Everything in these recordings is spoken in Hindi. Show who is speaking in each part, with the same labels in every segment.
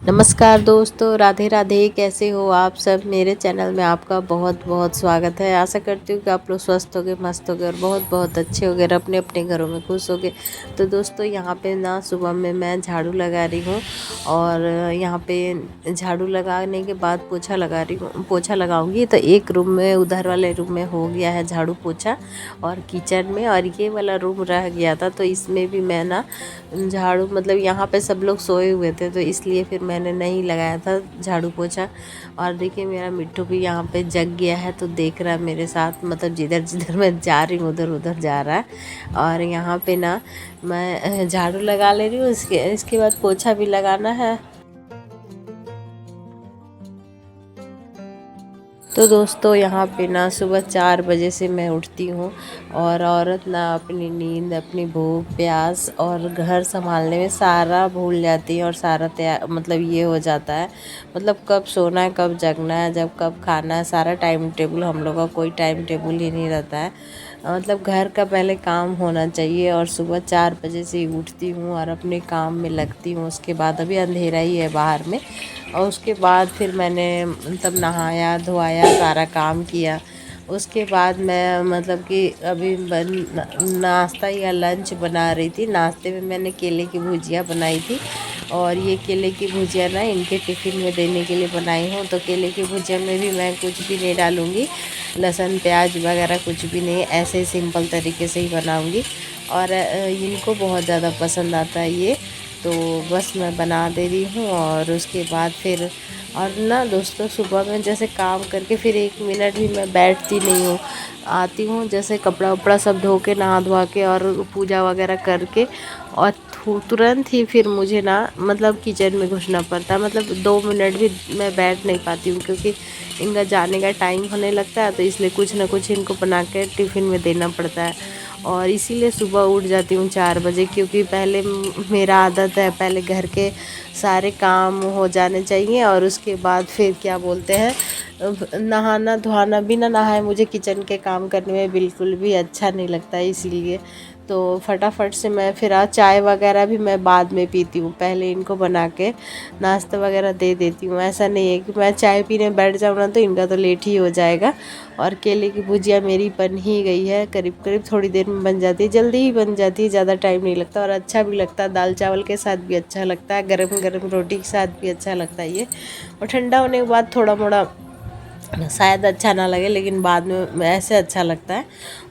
Speaker 1: नमस्कार दोस्तों, राधे राधे। कैसे हो आप सब। मेरे चैनल में आपका बहुत बहुत स्वागत है। आशा करती हूँ कि आप लोग स्वस्थ होगे, मस्त होगे और बहुत बहुत अच्छे होगे और अपने अपने घरों में खुश होगे। तो दोस्तों यहाँ पे ना सुबह में मैं झाड़ू लगा रही हूँ और यहाँ पे झाड़ू लगाने के बाद पोछा लगाऊंगी। तो एक रूम में, उधर वाले रूम में हो गया है झाड़ू पोछा और किचन में, और ये वाला रूम रह गया था तो इसमें भी मैं ना झाड़ू, मतलब यहाँ पे सब लोग सोए हुए थे तो इसलिए फिर मैंने नहीं लगाया था झाड़ू पोछा। और देखिए मेरा मिट्टू भी यहाँ पे जग गया है तो देख रहा है मेरे साथ, मतलब जिधर जिधर मैं जा रही हूँ उधर उधर जा रहा है। और यहाँ पे ना मैं झाड़ू लगा ले रही हूँ, इसके बाद पोछा भी लगाना है। तो दोस्तों यहाँ पे ना सुबह 4 बजे से मैं उठती हूँ और औरत ना अपनी नींद, अपनी भूख प्यास और घर संभालने में सारा भूल जाती है और सारा तैयार, मतलब ये हो जाता है, मतलब कब सोना है कब जगना है, जब कब खाना है, सारा टाइम टेबल, हम लोग का कोई टाइम टेबल ही नहीं रहता है। मतलब घर का पहले काम होना चाहिए और सुबह 4 बजे से ही उठती हूँ और अपने काम में लगती हूँ। उसके बाद अभी अंधेरा ही है बाहर में, और उसके बाद फिर मैंने मतलब नहाया धोया सारा काम किया। उसके बाद मैं मतलब कि अभी नाश्ता या लंच बना रही थी। नाश्ते में मैंने केले की भुजिया बनाई थी और ये केले की भुजिया ना इनके टिफ़िन में देने के लिए बनाई हूँ। तो केले की भुजिया में भी मैं कुछ भी नहीं डालूँगी, लहसुन प्याज वगैरह कुछ भी नहीं, ऐसे ही सिंपल तरीके से ही बनाऊँगी। और इनको बहुत ज़्यादा पसंद आता है ये, तो बस मैं बना दे रही हूँ। और उसके बाद फिर और ना दोस्तों सुबह में जैसे काम करके फिर 1 मिनट भी मैं बैठती नहीं हूँ। आती हूँ जैसे कपड़ा उपड़ा सब धो के, नहा धोआ के और पूजा वगैरह करके, और तुरंत ही फिर मुझे ना मतलब किचन में घुसना पड़ता है। मतलब 2 मिनट भी मैं बैठ नहीं पाती हूँ क्योंकि इनका जाने का टाइम होने लगता है, तो इसलिए कुछ ना कुछ इनको बना के टिफ़िन में देना पड़ता है। और इसीलिए सुबह उठ जाती हूँ 4 बजे, क्योंकि पहले मेरा आदत है पहले घर के सारे काम हो जाने चाहिए और उसके बाद फिर क्या बोलते हैं, नहाना धोना। बिना नहाए मुझे किचन के काम करने में बिल्कुल भी अच्छा नहीं लगता है, इसीलिए तो फटाफट से मैं फिर आज चाय वगैरह भी मैं बाद में पीती हूँ, पहले इनको बना के नाश्ता वगैरह दे देती हूँ। ऐसा नहीं है कि मैं चाय पीने बैठ जाऊँ ना तो इनका तो लेट ही हो जाएगा। और केले की भुजिया मेरी बन ही गई है, करीब करीब थोड़ी देर में बन जाती है, जल्दी ही बन जाती है, ज़्यादा टाइम नहीं लगता और अच्छा भी लगता है। दाल चावल के साथ भी अच्छा लगता है, गरम गरम रोटी के साथ भी अच्छा लगता है ये। और ठंडा होने के बाद थोड़ा मोड़ा शायद अच्छा ना लगे, लेकिन बाद में ऐसे अच्छा लगता है।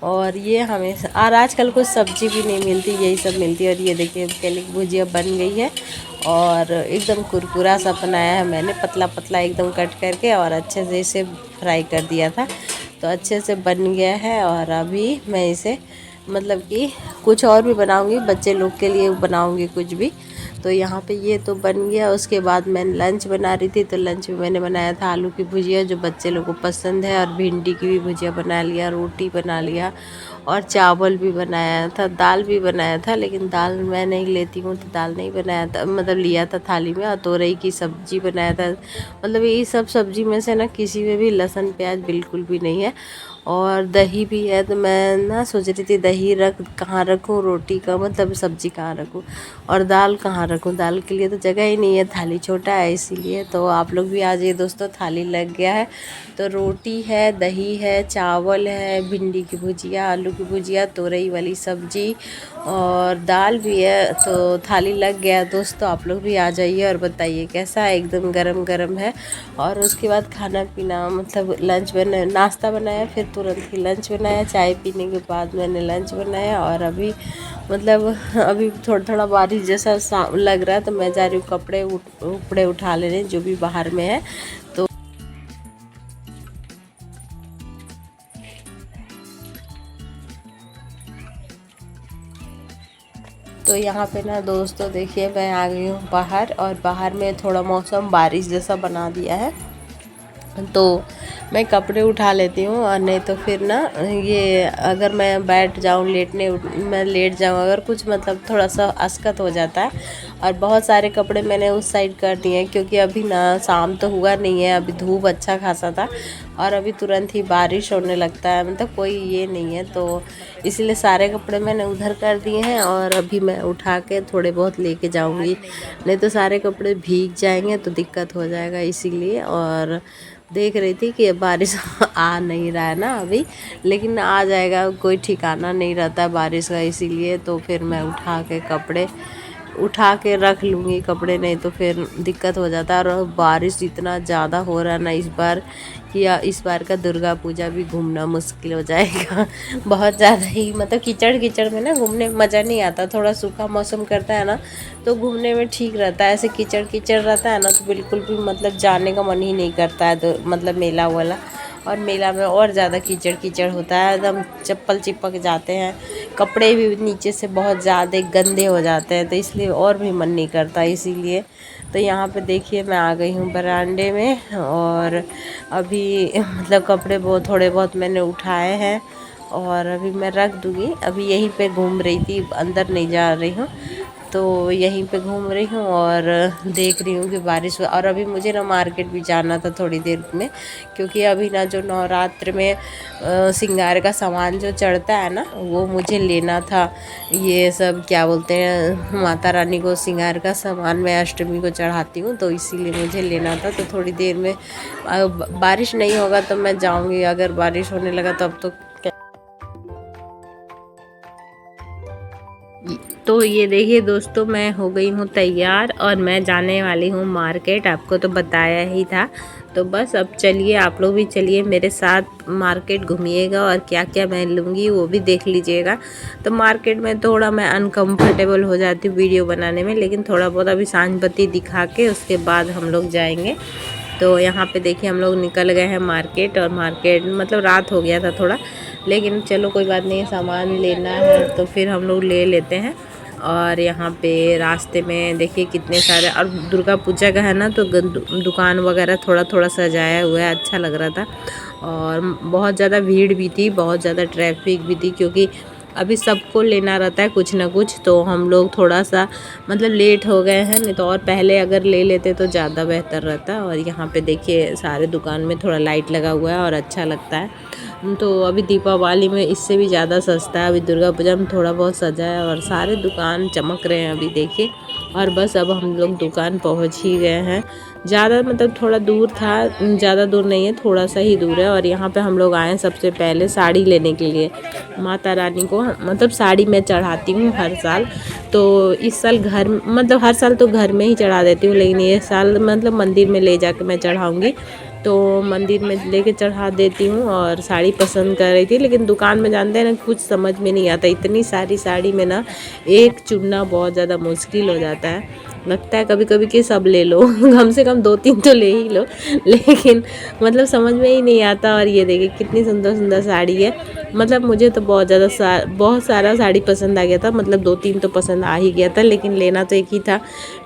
Speaker 1: और ये हमेशा, और आजकल कुछ सब्जी भी नहीं मिलती, यही सब मिलती है। और ये देखिए केले की भुजिया बन गई है और एकदम कुरकुरा सा बनाया है मैंने, पतला पतला एकदम कट करके और अच्छे से इसे फ्राई कर दिया था, तो अच्छे से बन गया है। और अभी मैं इसे मतलब कि कुछ और भी बनाऊंगी, बच्चे लोग के लिए बनाऊंगी कुछ भी। तो यहाँ पे ये तो बन गया। उसके बाद मैं लंच बना रही थी, तो लंच में मैंने बनाया था आलू की भुजिया जो बच्चे लोगों को पसंद है, और भिंडी की भी भुजिया बना लिया, रोटी बना लिया और चावल भी बनाया था, दाल भी बनाया था। लेकिन दाल मैं नहीं लेती हूँ तो दाल नहीं बनाया था, मतलब लिया था थाली में। और तोरई की सब्जी बनाया था। मतलब ये सब सब्जी में से ना किसी में भी लहसुन प्याज बिल्कुल भी नहीं है। और दही भी है, तो मैं ना सोच रही थी दही कहाँ रखूँ, रोटी का मतलब सब्जी कहाँ रखूँ और दाल कहाँ रखूँ। दाल के लिए तो जगह ही नहीं है, थाली छोटा है इसीलिए। तो आप लोग भी आ जाइए दोस्तों, थाली लग गया है। तो रोटी है, दही है, चावल है, भिंडी की भुजिया, आलू की भुजिया, तोरई वाली सब्जी और दाल भी है। तो थाली लग गया दोस्तों, आप लोग भी आ जाइए और बताइए कैसा है, एकदम गरम गरम है। और उसके बाद खाना पीना, मतलब लंच बना, नाश्ता बनाया, फिर तुरंत ही लंच बनाया, चाय पीने के बाद मैंने लंच बनाया। और अभी मतलब अभी थोड़ा थोड़ा बारिश जैसा लग रहा है, तो मैं जा रही हूँ कपड़े उपड़े उठा लेने जो भी बाहर में है। तो यहाँ पे ना दोस्तों देखिए मैं आ गई हूँ बाहर, और बाहर में थोड़ा मौसम बारिश जैसा बना दिया है। तो मैं कपड़े उठा लेती हूँ, और नहीं तो फिर ना ये अगर मैं बैठ जाऊँ मैं लेट जाऊँ अगर कुछ मतलब थोड़ा सा असकत हो जाता है। और बहुत सारे कपड़े मैंने उस साइड कर दिए हैं, क्योंकि अभी ना शाम तो हुआ नहीं है, अभी धूप अच्छा खासा था और अभी तुरंत ही बारिश होने लगता है, मतलब कोई ये नहीं है, तो इसलिए सारे कपड़े मैंने उधर कर दिए हैं। और अभी मैं उठा के थोड़े बहुत लेके जाऊंगी, नहीं तो सारे कपड़े भीग जाएंगे तो दिक्कत हो जाएगा, इसीलिए। और देख रही थी कि बारिश आ नहीं रहा है ना अभी, लेकिन आ जाएगा, कोई ठिकाना नहीं रहता बारिश का, इसीलिए तो फिर मैं उठा के रख लूँगी कपड़े, नहीं तो फिर दिक्कत हो जाता है। और बारिश इतना ज़्यादा हो रहा है ना इस बार कि इस बार का दुर्गा पूजा भी घूमना मुश्किल हो जाएगा बहुत ज़्यादा ही, मतलब कीचड़ कीचड़ में ना घूमने में मज़ा नहीं आता। थोड़ा सूखा मौसम करता है ना तो घूमने में ठीक रहता है, ऐसे कीचड़ कीचड़ रहता है ना तो बिल्कुल भी मतलब जाने का मन ही नहीं करता है, तो मतलब मेला वाला। और मेला में और ज़्यादा कीचड़ कीचड़ होता है, एकदम चप्पल चिपक जाते हैं, कपड़े भी नीचे से बहुत ज़्यादा गंदे हो जाते हैं, तो इसलिए और भी मन नहीं करता, इसीलिए। तो यहाँ पे देखिए मैं आ गई हूँ बरामदे में, और अभी मतलब कपड़े थोड़े बहुत मैंने उठाए हैं और अभी मैं रख दूँगी। अभी यहीं पे घूम रही थी, अंदर नहीं जा रही हूँ, तो यहीं पे घूम रही हूँ और देख रही हूँ कि बारिश और अभी मुझे ना मार्केट भी जाना था थोड़ी देर में, क्योंकि अभी ना जो नवरात्र में श्रृंगार का सामान जो चढ़ता है ना वो मुझे लेना था। ये सब क्या बोलते हैं, माता रानी को श्रृंगार का सामान मैं अष्टमी को चढ़ाती हूँ, तो इसीलिए मुझे लेना था। तो थोड़ी देर में बारिश नहीं होगा तो मैं जाऊँगी, अगर बारिश होने लगा तब तो ये देखिए दोस्तों, मैं हो गई हूँ तैयार और मैं जाने वाली हूँ मार्केट, आपको तो बताया ही था। तो बस अब चलिए, आप लोग भी चलिए मेरे साथ, मार्केट घूमिएगा और क्या क्या मैं लूँगी वो भी देख लीजिएगा। तो मार्केट में थोड़ा मैं अनकंफर्टेबल हो जाती हूँ वीडियो बनाने में, लेकिन थोड़ा बहुत अभी सांझ बत्ती दिखा के उसके बाद हम लोग जाएंगे। तो यहाँ पे देखिए हम लोग निकल गए हैं मार्केट, और मार्केट मतलब रात हो गया था थोड़ा, लेकिन चलो कोई बात नहीं, सामान लेना है तो फिर हम लोग ले लेते हैं। और यहाँ पे रास्ते में देखिए कितने सारे, और दुर्गा पूजा का है ना तो दुकान वगैरह थोड़ा थोड़ा सजाया हुआ है, अच्छा लग रहा था। और बहुत ज़्यादा भीड़ भी थी, बहुत ज़्यादा ट्रैफिक भी थी, क्योंकि अभी सबको लेना रहता है कुछ ना कुछ, तो हम लोग थोड़ा सा मतलब लेट हो गए हैं, नहीं तो और पहले अगर ले लेते तो ज़्यादा बेहतर रहता। और यहाँ पे देखिए सारे दुकान में थोड़ा लाइट लगा हुआ है और अच्छा लगता है। तो अभी दीपावली में इससे भी ज़्यादा सस्ता है, अभी दुर्गा पूजा में थोड़ा बहुत सजा है और सारे दुकान चमक रहे हैं अभी देखिए। और बस अब हम लोग दुकान पहुंच ही गए हैं, ज़्यादा मतलब थोड़ा दूर था, ज़्यादा दूर नहीं है, थोड़ा सा ही दूर है। और यहाँ पे हम लोग आए हैं सबसे पहले साड़ी लेने के लिए, माता रानी को मतलब साड़ी मैं चढ़ाती हूँ हर साल, तो इस साल मतलब हर साल तो घर में ही चढ़ा देती हूँ, लेकिन ये साल मतलब मंदिर में ले जाकर मैं चढ़ाऊँगी, तो मंदिर में लेके चढ़ा देती हूँ। और साड़ी पसंद कर रही थी, लेकिन दुकान में जानते हैं ना कुछ समझ में नहीं आता, इतनी सारी साड़ी में ना एक चुनना बहुत ज़्यादा मुश्किल हो जाता है, लगता है कभी कभी कि सब ले लो कम से कम 2-3 तो ले ही लो, लेकिन मतलब समझ में ही नहीं आता। और ये देखिए कितनी सुंदर सुंदर साड़ी है, मतलब मुझे तो बहुत सारा साड़ी पसंद आ गया था, मतलब 2-3 तो पसंद आ ही गया था, लेकिन लेना तो एक ही था,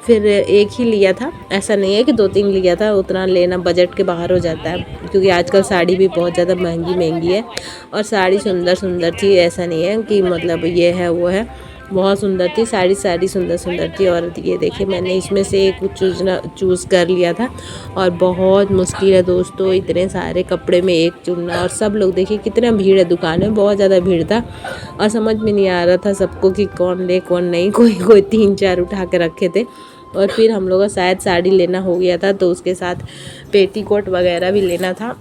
Speaker 1: फिर एक ही लिया था। ऐसा नहीं है कि 2-3 लिया था, उतना लेना बजट के बाहर हो जाता है, क्योंकि आजकल साड़ी भी बहुत ज़्यादा महंगी है। और साड़ी सुंदर सुंदर थी, ऐसा नहीं है कि मतलब ये है वो है, बहुत सुंदर थी साड़ी, सुंदर सुंदर थी। और ये देखिए मैंने इसमें से एक चूज़ कर लिया था, और बहुत मुश्किल है दोस्तों इतने सारे कपड़े में एक चुनना। और सब लोग देखिए कितना भीड़ है, दुकान में बहुत ज़्यादा भीड़ था, और समझ में नहीं आ रहा था सबको कि कौन ले कौन नहीं, कोई 3-4 उठा के रखे थे। और फिर हम लोग का शायद साड़ी लेना हो गया था, तो उसके साथ पेटीकोट वगैरह भी लेना था,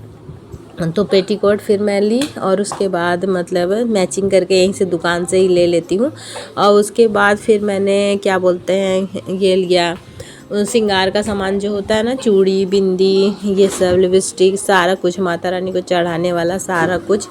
Speaker 1: तो पेटीकोट फिर मैं ली, और उसके बाद मतलब मैचिंग करके यहीं से दुकान से ही ले लेती हूँ। और उसके बाद फिर मैंने क्या बोलते हैं ये लिया, श्रृंगार का सामान जो होता है ना, चूड़ी बिंदी ये सब, लिपस्टिक, सारा कुछ माता रानी को चढ़ाने वाला सारा कुछ,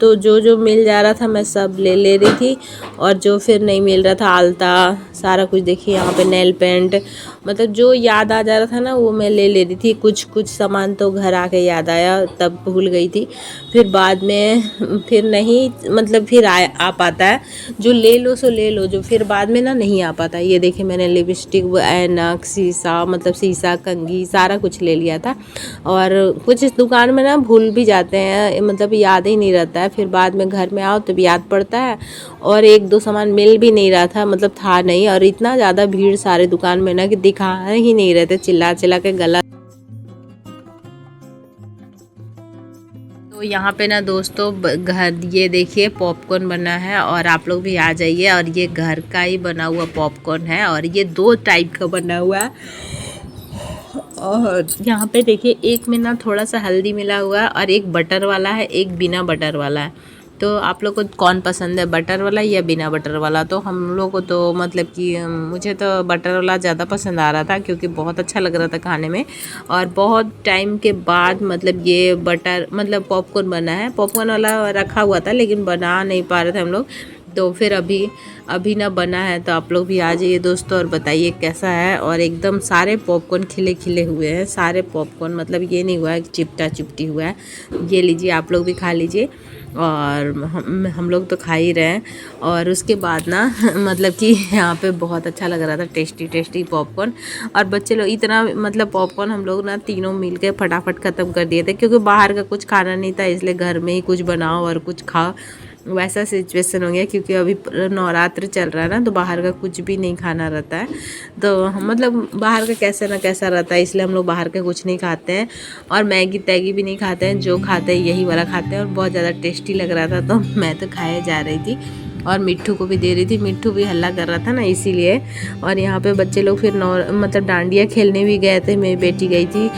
Speaker 1: तो जो जो मिल जा रहा था मैं सब ले रही थी, और जो फिर नहीं मिल रहा था आलता सारा कुछ, देखिए यहाँ पे नेल पेंट, मतलब जो याद आ जा रहा था ना वो मैं ले रही थी। कुछ सामान तो घर आके याद आया, तब भूल गई थी, फिर बाद में फिर नहीं, मतलब फिर आ पाता है, जो ले लो सो ले लो, जो फिर बाद में ना नहीं आ पाता। ये देखिए मैंने लिपस्टिक, ऐनक, शीशा, मतलब शीशा, कंघी सारा कुछ ले लिया था। और कुछ इस दुकान में ना भूल भी जाते हैं, मतलब याद ही नहीं रहता है, फिर बाद में घर में आओ तब याद पड़ता है। और एक दो सामान मिल भी नहीं रहा था, मतलब था नहीं, और इतना ज़्यादा भीड़ सारे दुकान में ना कि दिखा ही नहीं रहे थे, चिल्ला चिल्ला के गला। तो यहाँ पे ना दोस्तों घर, ये देखिए पॉपकॉर्न बना है, और आप लोग भी आ जाइए। और ये घर का ही बना हुआ पॉपकॉर्न है, और ये 2 टाइप का बना हुआ है। और यहाँ पे देखिए एक में ना थोड़ा सा हल्दी मिला हुआ है, और एक बटर वाला है, एक बिना बटर वाला है। तो आप लोग को कौन पसंद है, बटर वाला या बिना बटर वाला? तो हम लोग को तो मतलब कि मुझे तो बटर वाला ज़्यादा पसंद आ रहा था, क्योंकि बहुत अच्छा लग रहा था खाने में। और बहुत टाइम के बाद मतलब ये बटर, मतलब पॉपकॉर्न बना है। पॉपकॉर्न वाला रखा हुआ था लेकिन बना नहीं पा रहे थे हम लोग, तो फिर अभी ना बना है। तो आप लोग भी आ जाइए दोस्तों और बताइए कैसा है। और एकदम सारे पॉपकॉर्न खिले खिले हुए हैं, सारे पॉपकॉर्न, मतलब ये नहीं हुआ है कि चिपटा चिपटी हुआ है। ये लीजिए, आप लोग भी खा लीजिए, और हम लोग तो खा ही रहे हैं। और उसके बाद ना मतलब कि यहाँ पे बहुत अच्छा लग रहा था, टेस्टी टेस्टी पॉपकॉर्न। और बच्चे लोग इतना, मतलब पॉपकॉर्न हम लोग ना तीनों मिल के फटाफट ख़त्म कर दिए थे, क्योंकि बाहर का कुछ खाना नहीं था, इसलिए घर में ही कुछ बनाओ और कुछ खाओ, वैसा सिचुएशन हो गया। क्योंकि अभी नवरात्र चल रहा है ना, तो बाहर का कुछ भी नहीं खाना रहता है। तो मतलब बाहर का कैसा ना कैसा रहता है, इसलिए हम लोग बाहर का कुछ नहीं खाते हैं। और मैगी तैगी भी नहीं खाते हैं, जो खाते हैं यही वाला खाते हैं। और बहुत ज़्यादा टेस्टी लग रहा था, तो मैं तो खाए जा रही थी, और मिट्ठू को भी दे रही थी। मिट्ठू भी हल्ला कर रहा था ना, इसीलिए। और यहाँ पे बच्चे लोग फिर मतलब डांडिया खेलने भी गए थे, मेरी बेटी गई थी।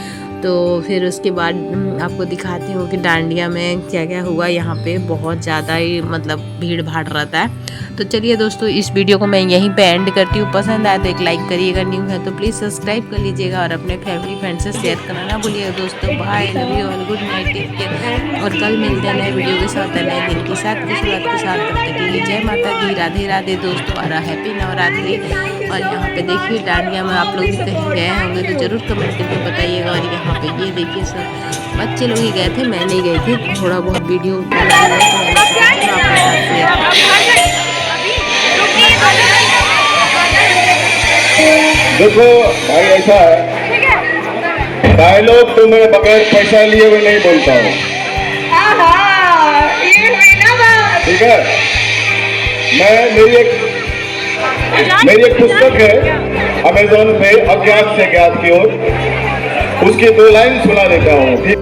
Speaker 1: तो फिर उसके बाद आपको दिखाती हूँ कि डांडिया में क्या क्या हुआ। यहाँ पे बहुत ज़्यादा ही मतलब भीड़ भाड़ रहता है। तो चलिए दोस्तों, इस वीडियो को मैं यहीं पे एंड करती हूँ। पसंद आए तो एक लाइक करिएगा, न्यू है तो प्लीज़ सब्सक्राइब कर लीजिएगा, और अपने फैमिली फ्रेंड से शेयर करना ना भूलिएगा दोस्तों। Bye, love you all, good night, take care. और कल मिलते हैं नए वीडियो के साथ, नए दिन के साथ, की शुरुआत के साथ। तब तक के लिए जय माता दी, राधे राधे दोस्तों, और हैप्पी नवरात्रि। और यहाँ पे देखिए डांडिया में आप लोग भी कहीं गए होंगे तो ज़रूर कमेंट करके बताइएगा। और यहाँ पे ये देखिए सब बच्चे लोग ही गए थे, मैं नहीं गई थी। थोड़ा बहुत वीडियो बना लिया तो मैंने सोचा चलो आपके साथ शेयर।
Speaker 2: देखो भाई, ऐसा है, डायलॉग तो मैं बगैर पैसा लिए हुए नहीं बोलता हूँ, ठीक है। मेरी एक पुस्तक है अमेज़न पे, अज्ञात से ज्ञात की ओर, उसकी 2 लाइन सुना देता हूँ।